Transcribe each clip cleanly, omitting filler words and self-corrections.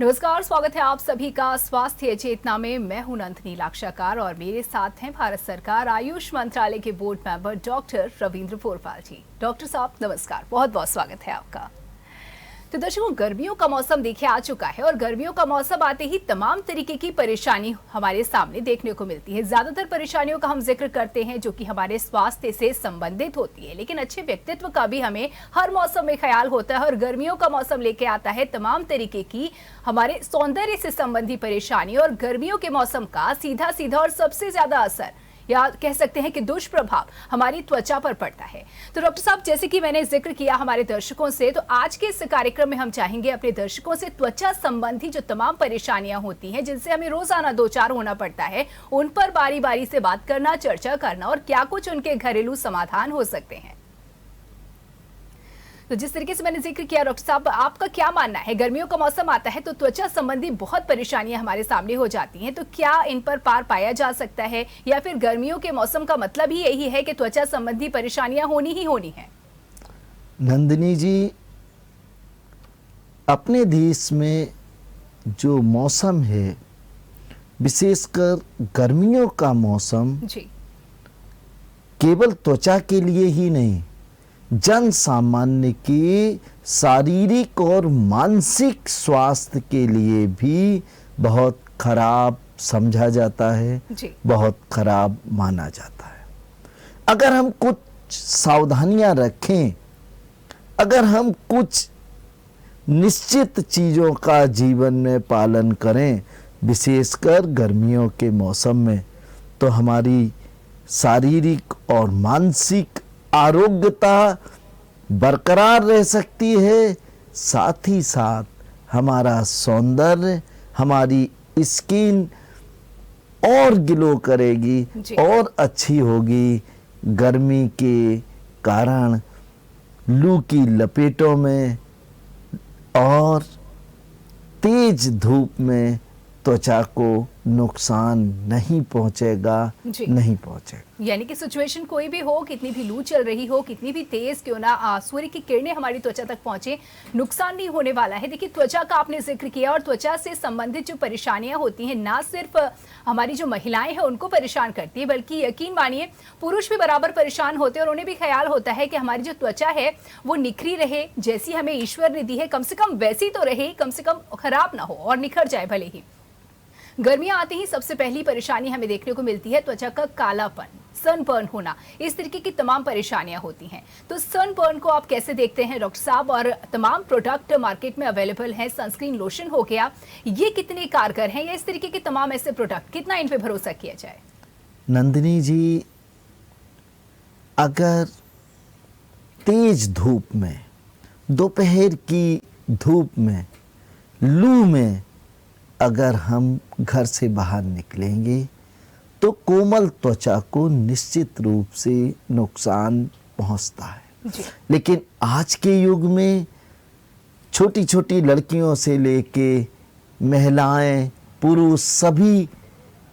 नमस्कार, स्वागत है आप सभी का स्वास्थ्य चेतना में। मैं हूं नंदिनी लाक्षाकार और मेरे साथ हैं भारत सरकार आयुष मंत्रालय के बोर्ड मेंबर डॉक्टर रविंद्र पोरपाल जी। डॉक्टर साहब नमस्कार, बहुत बहुत स्वागत है आपका। तो दर्शकों, गर्मियों का मौसम देखिए आ चुका है और गर्मियों का मौसम आते ही तमाम तरीके की परेशानी हमारे सामने देखने को मिलती है। ज्यादातर परेशानियों का हम जिक्र करते हैं जो कि हमारे स्वास्थ्य से संबंधित होती है, लेकिन अच्छे व्यक्तित्व का भी हमें हर मौसम में ख्याल होता है और गर्मियों का मौसम लेके आता है तमाम तरीके की हमारे सौंदर्य से संबंधी परेशानी। और गर्मियों के मौसम का सीधा सीधा और सबसे ज्यादा असर या कह सकते हैं कि दुष्प्रभाव हमारी त्वचा पर पड़ता है। तो डॉक्टर साहब, जैसे कि मैंने जिक्र किया हमारे दर्शकों से, तो आज के इस कार्यक्रम में हम चाहेंगे अपने दर्शकों से त्वचा संबंधी जो तमाम परेशानियां होती हैं जिनसे हमें रोजाना दो चार होना पड़ता है, उन पर बारी बारी से बात करना, चर्चा करना और क्या कुछ उनके घरेलू समाधान हो सकते हैं। तो जिस तरीके से मैंने जिक्र किया, डॉक्टर साहब आपका क्या मानना है, गर्मियों का मौसम आता है तो त्वचा संबंधी बहुत परेशानियां हमारे सामने हो जाती हैं, तो क्या इन पर पार पाया जा सकता है या फिर गर्मियों के मौसम का मतलब ही यही है कि त्वचा संबंधी परेशानियां होनी ही होनी है? नंदिनी जी, अपने देश में जो मौसम है, विशेषकर गर्मियों का मौसम जी, केवल त्वचा के लिए ही नहीं, जन सामान्य के शारीरिक और मानसिक स्वास्थ्य के लिए भी बहुत खराब समझा जाता है, बहुत खराब माना जाता है। अगर हम कुछ सावधानियां रखें, अगर हम कुछ निश्चित चीज़ों का जीवन में पालन करें, विशेषकर गर्मियों के मौसम में, तो हमारी शारीरिक और मानसिक आरोग्यता बरकरार रह सकती है। साथ ही साथ हमारा सौंदर्य, हमारी स्किन और ग्लो करेगी और अच्छी होगी। गर्मी के कारण लू की लपेटों में और तेज धूप में त्वचा को नुकसान नहीं पहुंचेगा, नहीं पहुंचेगा। यानी कि सिचुएशन कोई भी हो, कितनी भी लू चल रही हो, कितनी भी तेज क्यों ना सूर्य की किरणें हमारी त्वचा तक पहुंचे, नुकसान नहीं होने वाला है। देखिए, त्वचा का आपने जिक्र किया और त्वचा से संबंधित जो परेशानियां होती हैं, ना सिर्फ हमारी जो महिलाएं हैं उनको परेशान करती है, बल्कि यकीन मानिए पुरुष भी बराबर परेशान होते हैं और उन्हें भी ख्याल होता है कि हमारी जो त्वचा है वो निखरी रहे, जैसी हमें ईश्वर ने दी है कम से कम वैसी तो रहे, कम से कम खराब ना हो और निखर जाए भले ही। गर्मियां आते ही सबसे पहली परेशानी हमें देखने को मिलती है त्वचा का कालापन, सनबर्न होना, इस तरीके की तमाम परेशानियां होती हैं। तो सनबर्न को आप कैसे देखते हैं डॉक्टर साहब, और तमाम प्रोडक्ट मार्केट में अवेलेबल हैं, सनस्क्रीन लोशन हो गया, ये कितने कारगर हैं या इस तरीके के तमाम ऐसे प्रोडक्ट, कितना इन पे भरोसा किया जाए? नंदिनी जी, अगर तेज धूप में, दोपहर की धूप में, लू में अगर हम घर से बाहर निकलेंगे तो कोमल त्वचा को निश्चित रूप से नुकसान पहुंचता है। लेकिन आज के युग में छोटी छोटी लड़कियों से लेके महिलाएं, पुरुष सभी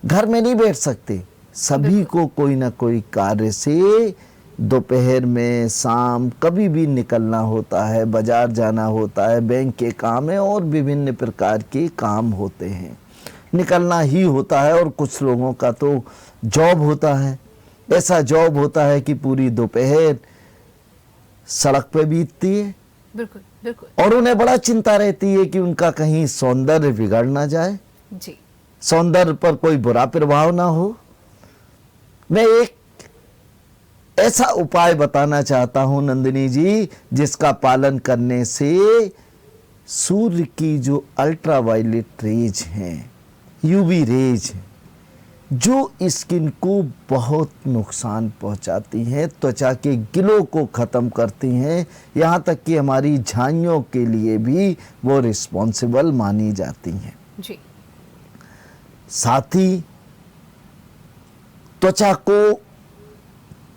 घर में नहीं बैठ सकते। सभी को कोई ना कोई कार्य से दोपहर में, शाम कभी भी निकलना होता है, बाजार जाना होता है, बैंक के काम है और विभिन्न प्रकार के काम होते हैं, निकलना ही होता है। और कुछ लोगों का तो जॉब होता है, ऐसा जॉब होता है कि पूरी दोपहर सड़क पे बीतती है। बिल्कुल बिल्कुल। और उन्हें बड़ा चिंता रहती है कि उनका कहीं सौंदर्य बिगड़ ना जाए, जी, सौंदर्य पर कोई बुरा प्रभाव ना हो। मैं एक ऐसा उपाय बताना चाहता हूं नंदिनी जी, जिसका पालन करने से सूर्य की जो अल्ट्रावायलेट रेज हैं, यूवी रेज हैं, जो स्किन को बहुत नुकसान पहुंचाती हैं, त्वचा के गिलों को ख़त्म करती हैं, यहाँ तक कि हमारी झाइयों के लिए भी वो रिस्पॉन्सिबल मानी जाती हैं। जी। साथ ही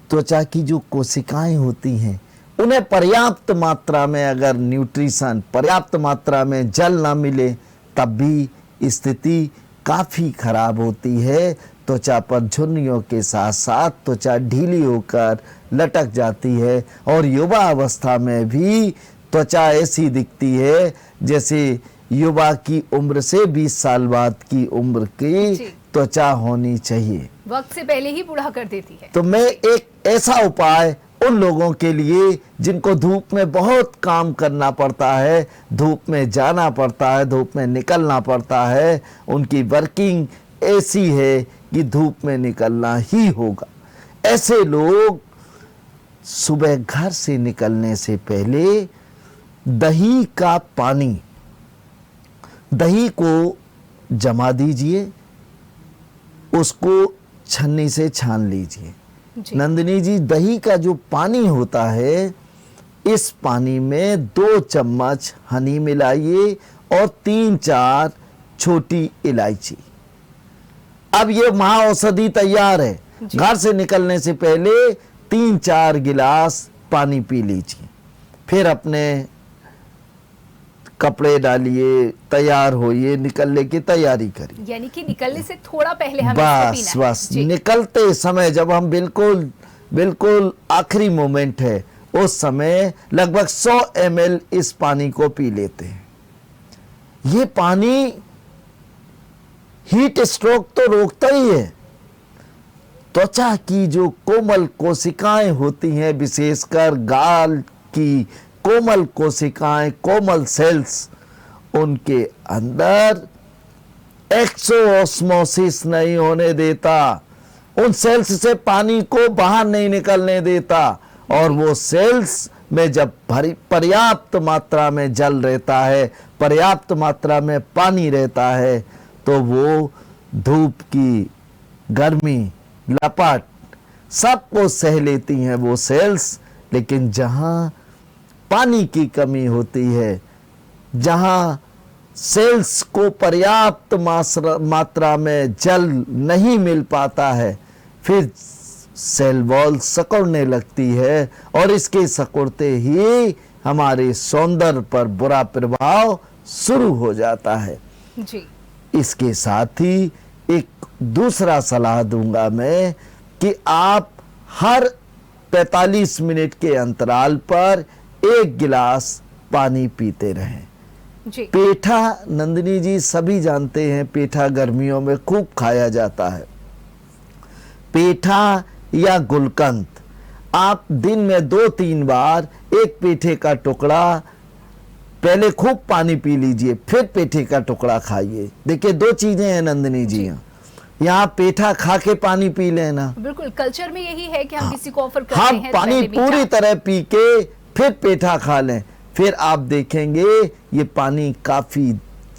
त्वचा की जो कोशिकाएं होती हैं, उन्हें पर्याप्त मात्रा में अगर न्यूट्रिशन, पर्याप्त मात्रा में जल ना मिले, तब भी स्थिति काफ़ी खराब होती है। त्वचा पर झुर्रियों के साथ साथ त्वचा ढीली होकर लटक जाती है और युवा अवस्था में भी त्वचा ऐसी दिखती है जैसे युवा की उम्र से 20 साल बाद की उम्र की जी। त्वचा होनी चाहिए। वक्त से पहले ही बूढ़ा कर देती है। तो मैं एक ऐसा उपाय उन लोगों के लिए जिनको धूप में बहुत काम करना पड़ता है, धूप में जाना पड़ता है, धूप में निकलना पड़ता है, उनकी वर्किंग ऐसी है कि धूप में निकलना ही होगा। ऐसे लोग सुबह घर से निकलने से पहले दही का पानी, दही को जमा दीजिए, उसको छन्नी से छान लीजिए। जी। नंदिनी जी, दही का जो पानी होता है, इस पानी में 2 चम्मच हनी मिलाइए और 3-4 छोटी इलायची। अब ये महाऔषधि तैयार है। जी। घर से निकलने से पहले 3-4 गिलास पानी पी लीजिए, फिर अपने कपड़े डालिए, तैयार होइए, निकलने की तैयारी करिए। यानी कि निकलने से थोड़ा पहले हमें इसको बस पीना है। बस जी। निकलते समय जब हम बिल्कुल बिल्कुल आखिरी मोमेंट है, उस समय लगभग 100 ml इस पानी को पी लेते हैं। ये पानी हीट स्ट्रोक तो रोकता ही है। त्वचा की जो कोमल कोशिकाएं होती हैं, विशेषकर गाल की कोमल कोशिकाएं, कोमल सेल्स, उनके अंदर एक्सोऑस्मोसिस नहीं होने देता, उन सेल्स से पानी को बाहर नहीं निकलने देता, और वो सेल्स में जब पर्याप्त मात्रा में जल रहता है, पर्याप्त मात्रा में पानी रहता है, तो वो धूप की गर्मी, लपट सबको सह लेती हैं वो सेल्स। लेकिन जहाँ पानी की कमी होती है, जहाँ सेल्स को पर्याप्त मात्रा में जल नहीं मिल पाता है, फिर सेल वॉल सिकुड़ने लगती है, और इसके सिकुड़ते ही हमारे सौंदर्य पर बुरा प्रभाव शुरू हो जाता है। जी। इसके साथ ही एक दूसरा सलाह दूंगा मैं कि आप हर 45 मिनट के अंतराल पर 1 गिलास पानी पीते रहें। जी। पेठा, नंदिनी जी सभी जानते हैं, पेठा गर्मियों में खूब खाया जाता है। पेठा या गुलकंद आप दिन में 2-3 बार एक पेठे का टुकड़ा, पहले खूब पानी पी लीजिए, फिर पेठे का टुकड़ा खाइए। देखिए 2 चीजें हैं नंदिनी जी, यहाँ पेठा खा के पानी पी लेना। बिल्कुल, कल्चर में यही है कि हम किसी को ऑफर करते हम हैं, पानी पहले मीठा। पूरी तरह पी के फिर पेठा खा लें, फिर आप देखेंगे ये पानी काफी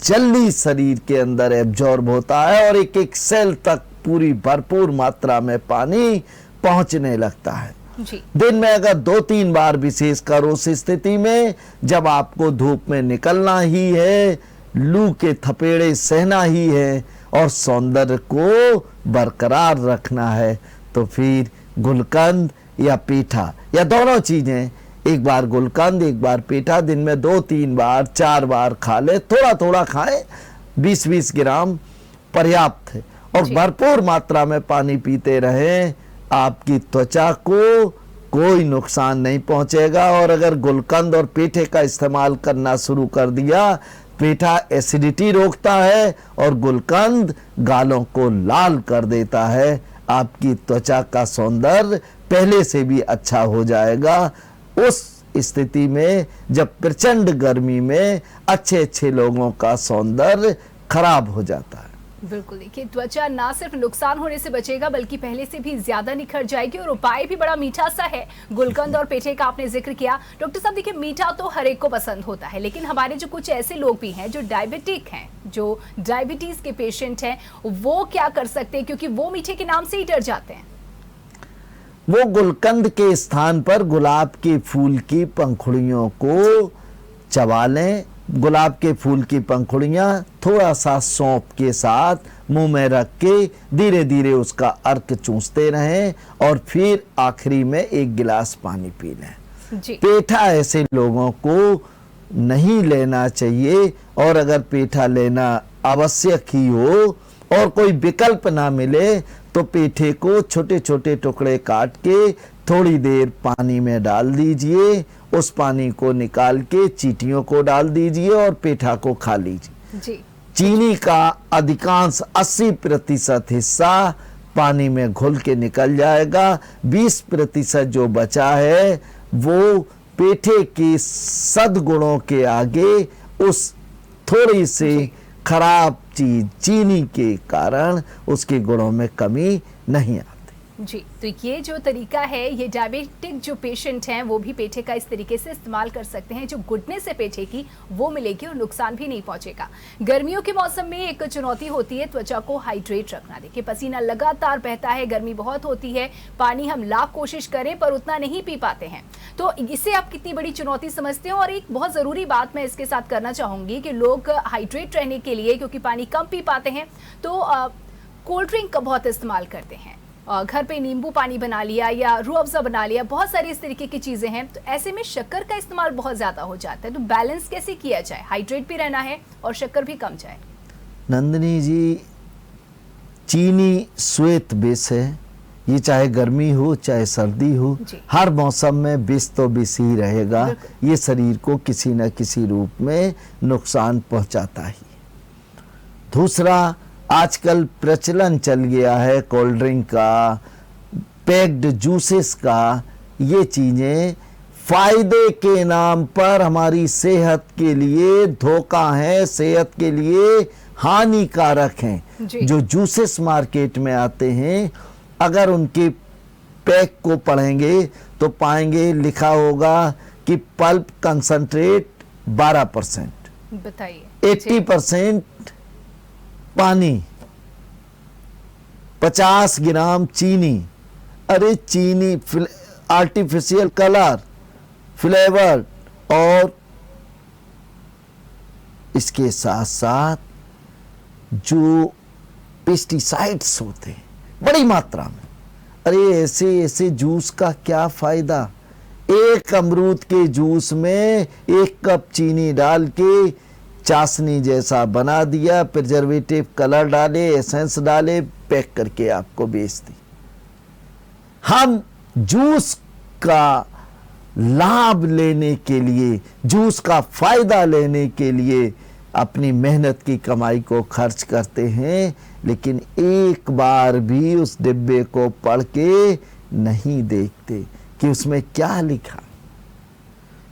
जल्दी शरीर के अंदर एब्जॉर्ब होता है, और एक एक सेल तक पूरी भरपूर मात्रा में पानी पहुंचने लगता है। जी। दिन में अगर 2-3 बार, विशेषकर उस स्थिति में जब आपको धूप में निकलना ही है, लू के थपेड़े सहना ही है, और सौंदर्य को बरकरार रखना है, तो फिर गुलकंद या पेठा या दोनों चीजें, एक बार गुलकंद, एक बार पेठा, दिन में 2-3 बार, 4 बार खा ले। थोड़ा थोड़ा खाएं, 20-20 ग्राम पर्याप्त है, और भरपूर मात्रा में पानी पीते रहें। आपकी त्वचा को कोई नुकसान नहीं पहुंचेगा। और अगर गुलकंद और पेठे का इस्तेमाल करना शुरू कर दिया, पेठा एसिडिटी रोकता है और गुलकंद गालों को लाल कर देता है, आपकी त्वचा का सौंदर्य पहले से भी अच्छा हो जाएगा। उस स्थिति में जब प्रचंड गर्मी में अच्छे अच्छे लोगों का सौंदर्य खराब हो जाता है। बिल्कुल, देखिए त्वचा ना सिर्फ नुकसान होने से बचेगा बल्कि पहले से भी ज्यादा निखर जाएगी, और उपाय भी बड़ा मीठा सा है। गुलकंद और पेठे का आपने जिक्र किया। डॉक्टर साहब देखिए, मीठा तो हर एक को पसंद होता है, लेकिन हमारे जो कुछ ऐसे लोग भी हैं जो डायबिटिक हैं, जो डायबिटीज के पेशेंट हैं, वो क्या कर सकते हैं, क्योंकि वो मीठे के नाम से ही डर जाते हैं। वो गुलकंद के स्थान पर गुलाब के फूल की पंखुड़ियों को चबा लें। गुलाब के फूल की पंखुड़ियाँ थोड़ा सा सौंफ के साथ मुंह में रख के धीरे धीरे उसका अर्क चूसते रहें, और फिर आखिरी में 1 गिलास पानी पी लें। जी। पेठा ऐसे लोगों को नहीं लेना चाहिए, और अगर पेठा लेना आवश्यक ही हो और कोई विकल्प ना मिले, तो पेठे को छोटे छोटे टुकड़े काट के थोड़ी देर पानी में डाल दीजिए, उस पानी को निकाल के चींटियों को डाल दीजिए और पेठा को खा लीजिए। जी। चीनी का अधिकांश 80% हिस्सा पानी में घुल के निकल जाएगा। 20% जो बचा है वो पेठे के सद्गुणों के आगे उस थोड़ी सी खराब चीज चीनी के कारण उसके गुणों में कमी नहीं आती। जी, तो ये जो तरीका है, ये डायबिटिक जो पेशेंट हैं वो भी पेठे का इस तरीके से इस्तेमाल कर सकते हैं। जो गुडनेस है पेठे की वो मिलेगी और नुकसान भी नहीं पहुंचेगा। गर्मियों के मौसम में एक चुनौती होती है त्वचा को हाइड्रेट रखना। देखिए पसीना लगातार बहता है, गर्मी बहुत होती है, पानी हम लाख कोशिश करें पर उतना नहीं पी पाते हैं। तो इसे आप कितनी बड़ी चुनौती समझते हैं? और एक बहुत ज़रूरी बात मैं इसके साथ करना चाहूँगी कि लोग हाइड्रेट रहने के लिए, क्योंकि पानी कम पी पाते हैं, तो कोल्ड ड्रिंक का बहुत इस्तेमाल करते हैं। घर पे नींबू पानी बना लिया या रूह अफ़ज़ा बना लिया, बहुत सारी इस तरीके की चीज़ें हैं। तो ऐसे में शक्कर का इस्तेमाल बहुत ज़्यादा हो जाता है। तो बैलेंस कैसे किया जाए, हाइड्रेट भी रहना है और शक्कर भी कम जाए? नंदिनी जी, चीनी श्वेत विष है। ये चाहे गर्मी हो चाहे सर्दी हो, हर मौसम में विष तो विष ही रहेगा। ये शरीर को किसी न किसी रूप में नुकसान पहुंचाता ही। दूसरा, आजकल प्रचलन चल गया है कोल्ड ड्रिंक का, पैक्ड जूसेस का। ये चीज़ें फायदे के नाम पर हमारी सेहत के लिए धोखा है, सेहत के लिए हानिकारक हैं। जो जूसेस मार्केट में आते हैं, अगर उनके पैक को पढ़ेंगे तो पाएंगे लिखा होगा कि पल्प कंसंट्रेट 12%, बताइए 80% पानी, 50 ग्राम चीनी। अरे चीनी आर्टिफिशियल कलर, फ्लेवर, और इसके साथ साथ जो पेस्टिसाइड्स होते हैं बड़ी मात्रा में। अरे ऐसे ऐसे जूस का क्या फायदा? एक अमरूद के जूस में 1 कप चीनी डाल के चाशनी जैसा बना दिया, प्रिजर्वेटिव कलर डाले, एसेंस डाले, पैक करके आपको बेच दी। हम जूस का लाभ लेने के लिए, जूस का फायदा लेने के लिए अपनी मेहनत की कमाई को खर्च करते हैं, लेकिन एक बार भी उस डिब्बे को पढ़ के नहीं देखते कि उसमें क्या लिखा।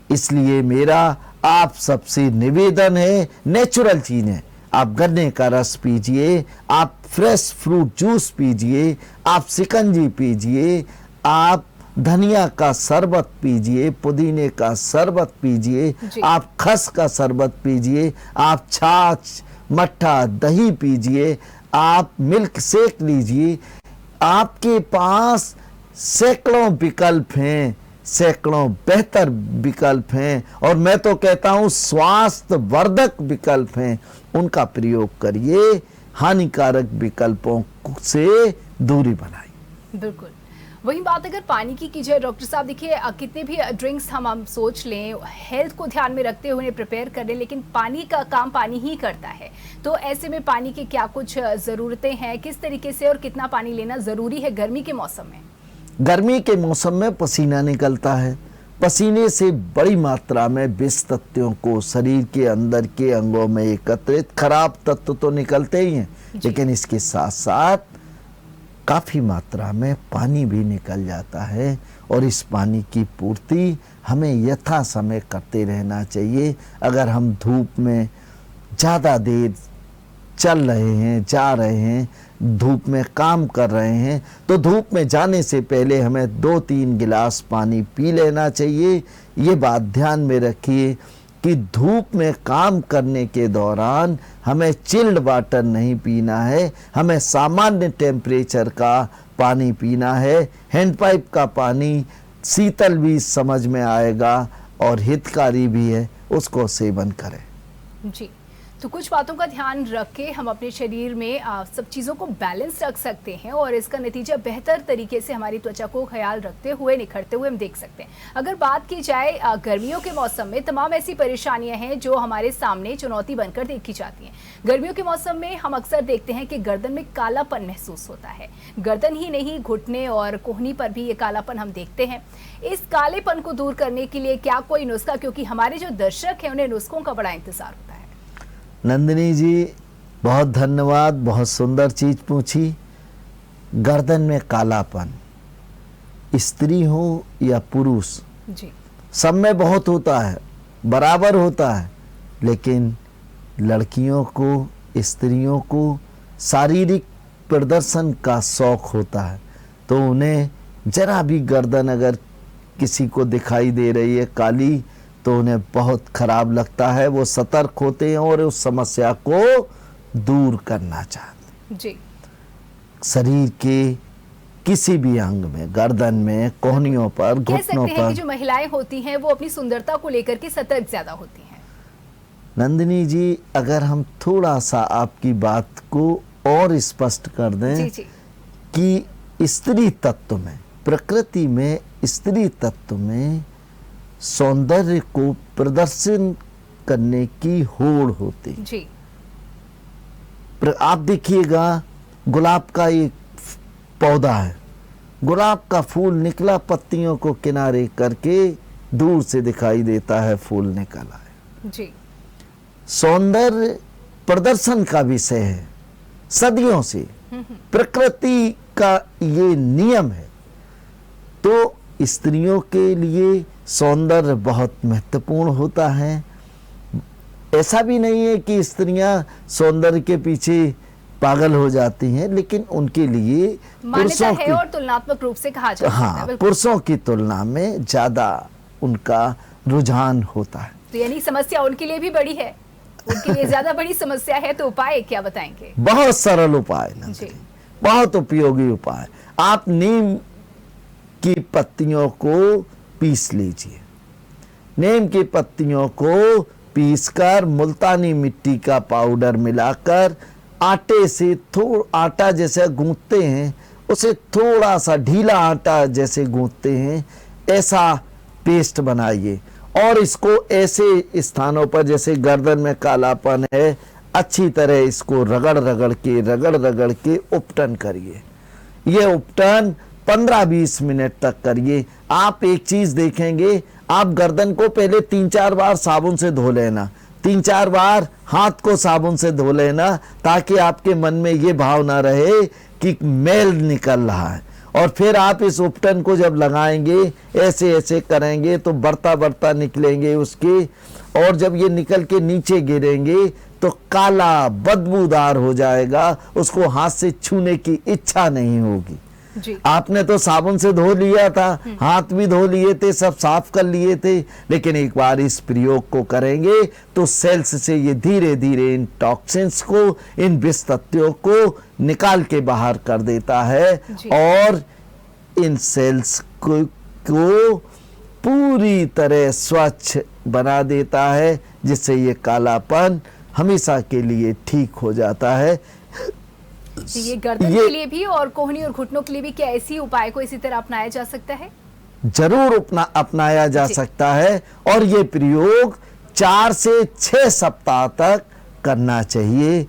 इसलिए मेरा आप सबसे निवेदन है, नेचुरल चीज़ें, आप गन्ने का रस पीजिए, आप फ्रेश फ्रूट जूस पीजिए, आप शिकंजी पीजिए, आप धनिया का शरबत पीजिए, पुदीने का शरबत पीजिए, आप खस का शरबत पीजिए, आप छाछ, मट्ठा, दही पीजिए, आप मिल्क शेक लीजिए। आपके पास सैकड़ों विकल्प हैं, सैकड़ों बेहतर विकल्प हैं, और मैं तो कहता हूं स्वास्थ्य वर्धक विकल्प हैं। उनका प्रयोग करिए, हानिकारक विकल्पों से दूरी बनाइए। बिल्कुल। वही बात अगर पानी की जाए डॉक्टर साहब, देखिए कितने भी ड्रिंक्स हम सोच लें, हेल्थ को ध्यान में रखते हुए उन्हें प्रिपेयर कर लें, लेकिन पानी का काम पानी ही करता है। तो ऐसे में पानी की क्या कुछ ज़रूरतें हैं, किस तरीके से और कितना पानी लेना ज़रूरी है गर्मी के मौसम में? गर्मी के मौसम में पसीना निकलता है। पसीने से बड़ी मात्रा में विष तत्वों को शरीर के अंदर के अंगों में एकत्रित, खराब तत्व तो निकलते ही हैं, लेकिन इसके साथ साथ काफ़ी मात्रा में पानी भी निकल जाता है, और इस पानी की पूर्ति हमें यथा समय करते रहना चाहिए। अगर हम धूप में ज़्यादा देर चल रहे हैं, जा रहे हैं, धूप में काम कर रहे हैं, तो धूप में जाने से पहले हमें 2-3 गिलास पानी पी लेना चाहिए। ये बात ध्यान में रखिए कि धूप में काम करने के दौरान हमें चिल्ड वाटर नहीं पीना है, हमें सामान्य टेम्परेचर का पानी पीना है। हैंडपाइप का पानी शीतल भी समझ में आएगा और हितकारी भी है, उसको सेवन करें। जी, तो कुछ बातों का ध्यान रख के हम अपने शरीर में सब चीज़ों को बैलेंस रख सकते हैं और इसका नतीजा बेहतर तरीके से हमारी त्वचा को ख्याल रखते हुए निखरते हुए हम देख सकते हैं। अगर बात की जाए गर्मियों के मौसम में तमाम ऐसी परेशानियां हैं जो हमारे सामने चुनौती बनकर देखी जाती हैं। गर्मियों के मौसम में हम अक्सर देखते हैं कि गर्दन में कालापन महसूस होता है। गर्दन ही नहीं, घुटने और कोहनी पर भी ये कालापन हम देखते हैं। इस कालेपन को दूर करने के लिए क्या कोई नुस्खा, क्योंकि हमारे जो दर्शक हैं उन्हें नुस्खों का बड़ा इंतजार होता है। नंदिनी जी, बहुत धन्यवाद, बहुत सुंदर चीज पूछी। गर्दन में कालापन स्त्री हो या पुरुष, जी, सब में बहुत होता है, बराबर होता है। लेकिन लड़कियों को, स्त्रियों को शारीरिक प्रदर्शन का शौक होता है, तो उन्हें जरा भी गर्दन अगर किसी को दिखाई दे रही है काली, तो उन्हें बहुत खराब लगता है। वो सतर्क होते हैं और उस समस्या को दूर करना चाहते हैं। जी, शरीर के किसी भी अंग में, गर्दन में, कोहनियों पर, कह घुटनों सकते हैं कि पर। जो महिलाएं होती हैं वो अपनी सुंदरता को लेकर के सतर्क ज्यादा होती हैं। नंदिनी जी, अगर हम थोड़ा सा आपकी बात को और स्पष्ट कर दें, जी जी, कि स्त्री तत्व में, प्रकृति में, स्त्री तत्व में सौंदर्य को प्रदर्शन करने की होड़ होती। जी, आप देखिएगा, गुलाब का एक पौधा है, गुलाब का फूल निकला, पत्तियों को किनारे करके दूर से दिखाई देता है फूल निकला है। जी, सौंदर्य प्रदर्शन का विषय है सदियों से, प्रकृति का ये नियम है। तो स्त्रियों के लिए सौंदर्य बहुत महत्वपूर्ण होता है। ऐसा भी नहीं है कि स्त्रियां सौंदर्य के पीछे पागल हो जाती हैं, लेकिन उनके लिए मान्यता पुरुषों है की, और तुलनात्मक रूप से कहा जाता है। हाँ, बिल्कुल। पुरुषों की तुलना में ज्यादा उनका रुझान होता है। तो यानी समस्या उनके लिए भी बड़ी है, उनके लिए ज्यादा बड़ी समस्या है। तो उपाय क्या बताएंगे? बहुत सरल उपाय नंदिनी, बहुत उपयोगी उपाय। आप नीम की पत्तियों को पीस लीजिए। नीम की पत्तियों को पीसकर मुल्तानी मिट्टी का पाउडर मिलाकर आटे से आटा जैसे गूंथते हैं, उसे थोड़ा सा ढीला आटा जैसे गूंथते हैं, ऐसा पेस्ट बनाइए और इसको ऐसे स्थानों पर, जैसे गर्दन में कालापन है, अच्छी तरह इसको रगड़ रगड़ के उपटन करिए। ये उपटन 15-20 मिनट तक करिए। आप एक चीज देखेंगे, आप गर्दन को पहले 3-4 बार साबुन से धो लेना, 3-4 बार हाथ को साबुन से धो लेना, ताकि आपके मन में ये भाव ना रहे कि मैल निकल रहा है। और फिर आप इस उपटन को जब लगाएंगे, ऐसे ऐसे करेंगे तो बढ़ता निकलेंगे उसके, और जब ये निकल के नीचे गिरेंगे तो काला बदबूदार हो जाएगा, उसको हाथ से छूने की इच्छा नहीं होगी। जी। आपने तो साबुन से धो लिया था, हाथ भी धो लिए थे, सब साफ कर लिए थे, लेकिन एक बार इस प्रयोग को करेंगे तो सेल्स से ये धीरे धीरे इन टॉक्सिन्स को, इन विष तत्वों को निकाल के बाहर कर देता है और इन सेल्स को पूरी तरह स्वच्छ बना देता है, जिससे ये कालापन हमेशा के लिए ठीक हो जाता है। ये गर्दन के लिए भी और कोहनी और घुटनों के लिए भी क्या ऐसी उपाय को इसी तरह अपनाया जा सकता है? जरूर अपनाया जा सकता है, और ये प्रयोग 4 से 6 सप्ताह तक करना चाहिए।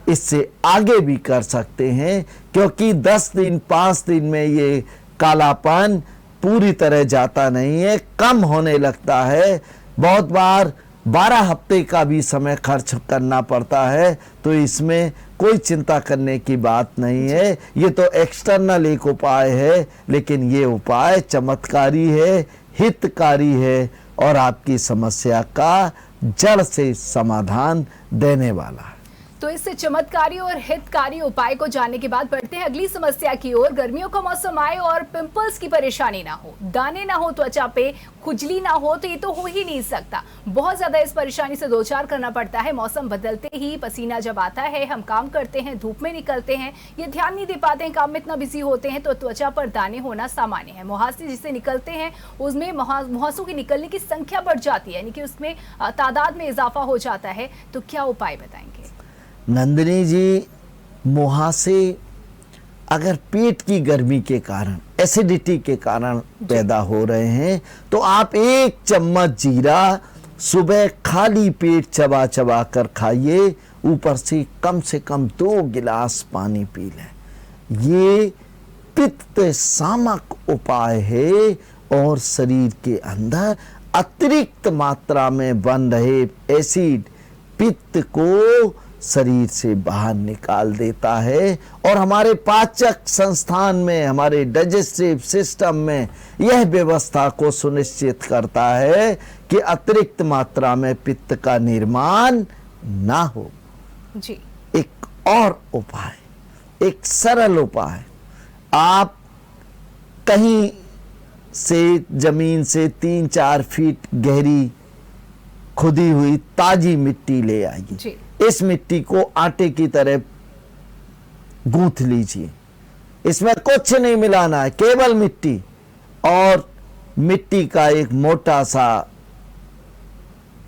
इससे आगे भी कर सकते हैं, क्योंकि 10 दिन 5 दिन में ये कालापन पूरी तरह जाता नहीं है, कम होने लगता है। बहुत बार 12 हफ्ते का भी समय खर्च करना पड़ता है, तो इसमें कोई चिंता करने की बात नहीं है। ये तो एक्सटर्नल एक उपाय है, लेकिन ये उपाय चमत्कारी है, हितकारी है और आपकी समस्या का जड़ से समाधान देने वाला है। तो इस चमत्कारी और हितकारी उपाय को जानने के बाद बढ़ते हैं अगली समस्या की ओर। गर्मियों का मौसम आए और पिंपल्स की परेशानी ना हो, दाने ना हो त्वचा पे, खुजली ना हो, तो ये तो हो ही नहीं सकता। बहुत ज्यादा इस परेशानी से दो चार करना पड़ता है। मौसम बदलते ही पसीना जब आता है, हम काम करते हैं, धूप में निकलते हैं, ये ध्यान नहीं दे पाते हैं, काम में इतना बिजी होते हैं, तो त्वचा पर दाने होना सामान्य है। मुहासे जिससे निकलते हैं उसमें मुहासों की निकलने की संख्या बढ़ जाती है, यानी कि उसमें तादाद में इजाफा हो जाता है। तो क्या उपाय बताएंगे? नंदिनी जी, मुहासे अगर पेट की गर्मी के कारण, एसिडिटी के कारण पैदा हो रहे हैं, तो आप 1 चम्मच जीरा सुबह खाली पेट चबा चबा कर खाइए, ऊपर से कम 2 गिलास पानी पी लें। ये पित्त शामक उपाय है और शरीर के अंदर अतिरिक्त मात्रा में बन रहे एसिड पित्त को शरीर से बाहर निकाल देता है और हमारे पाचक संस्थान में, हमारे डाइजेस्टिव सिस्टम में यह व्यवस्था को सुनिश्चित करता है कि अतिरिक्त मात्रा में पित्त का निर्माण ना हो। जी। एक और उपाय, एक सरल उपाय, आप कहीं से जमीन से 3-4 फीट गहरी खुदी हुई ताजी मिट्टी ले आइए। इस मिट्टी को आटे की तरह गूंथ लीजिए। इसमें कुछ नहीं मिलाना है, केवल मिट्टी, और मिट्टी का एक मोटा सा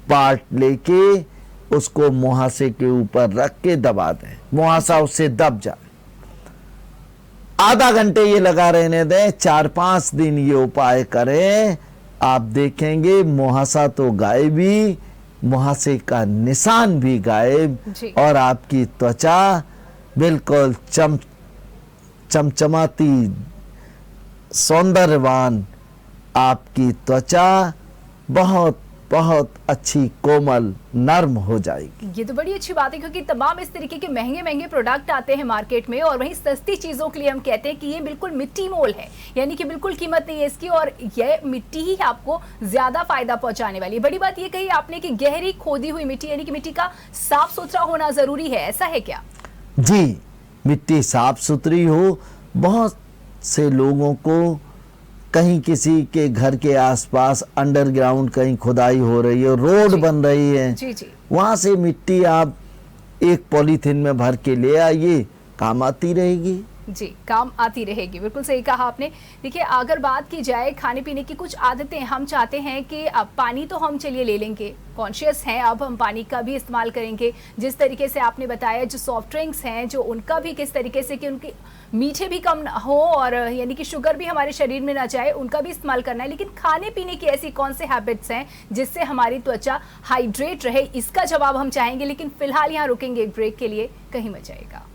पार्ट लेके उसको मुहासे के ऊपर रख के दबा दें, मुहासा उससे दब जाए। आधा घंटे ये लगा रहने दें, 4-5 दिन ये उपाय करें, आप देखेंगे मुहासा तो गायब ही, मुहासे का निशान भी गायब और आपकी त्वचा बिल्कुल चमचमाती, सौंदर्यवान, आपकी त्वचा बहुत बहुत अच्छी, कोमल, नर्म हो जाएगी। ये तो बड़ी अच्छी बात है, क्योंकि तमाम इस तरीके के महंगे प्रोडक्ट आते हैं मार्केट में, और वहीं सस्ती चीजों के लिए हम कहते हैं कि ये बिल्कुल मिट्टी मोल है, यानी कि बिल्कुल कीमत नहीं है इसकी, और ये मिट्टी ही आपको ज्यादा फायदा पहुंचाने वाली है। बड़ी बात ये कही आपने कि गहरी खोदी हुई मिट्टी, यानी कि मिट्टी का साफ सुथरा होना जरूरी है, ऐसा है क्या? जी, मिट्टी साफ सुथरी हो। बहुत से लोगों को कहीं किसी के घर के आसपास अंडरग्राउंड कहीं खुदाई हो रही है, रोड बन रही है, जी जी, वहां से मिट्टी आप एक पॉलीथीन में भर के ले आइए, काम आती रहेगी। जी, काम आती रहेगी, बिल्कुल सही कहा आपने। देखिए, अगर बात की जाए खाने पीने की कुछ आदतें, हम चाहते हैं कि अब पानी तो हम चलिए ले लेंगे, कॉन्शियस हैं, अब हम पानी का भी इस्तेमाल करेंगे। जिस तरीके से आपने बताया, जो सॉफ्ट ड्रिंक्स हैं, जो उनका भी किस तरीके से कि उनके मीठे भी कम हो, और यानी कि शुगर भी हमारे शरीर में ना जाए, उनका भी इस्तेमाल करना है। लेकिन खाने पीने की ऐसी कौन से हैबिट्स हैं जिससे हमारी त्वचा हाइड्रेट रहे, इसका जवाब हम चाहेंगे। लेकिन फिलहाल यहाँ रुकेंगे एक ब्रेक के लिए, कहीं मत जाइएगा।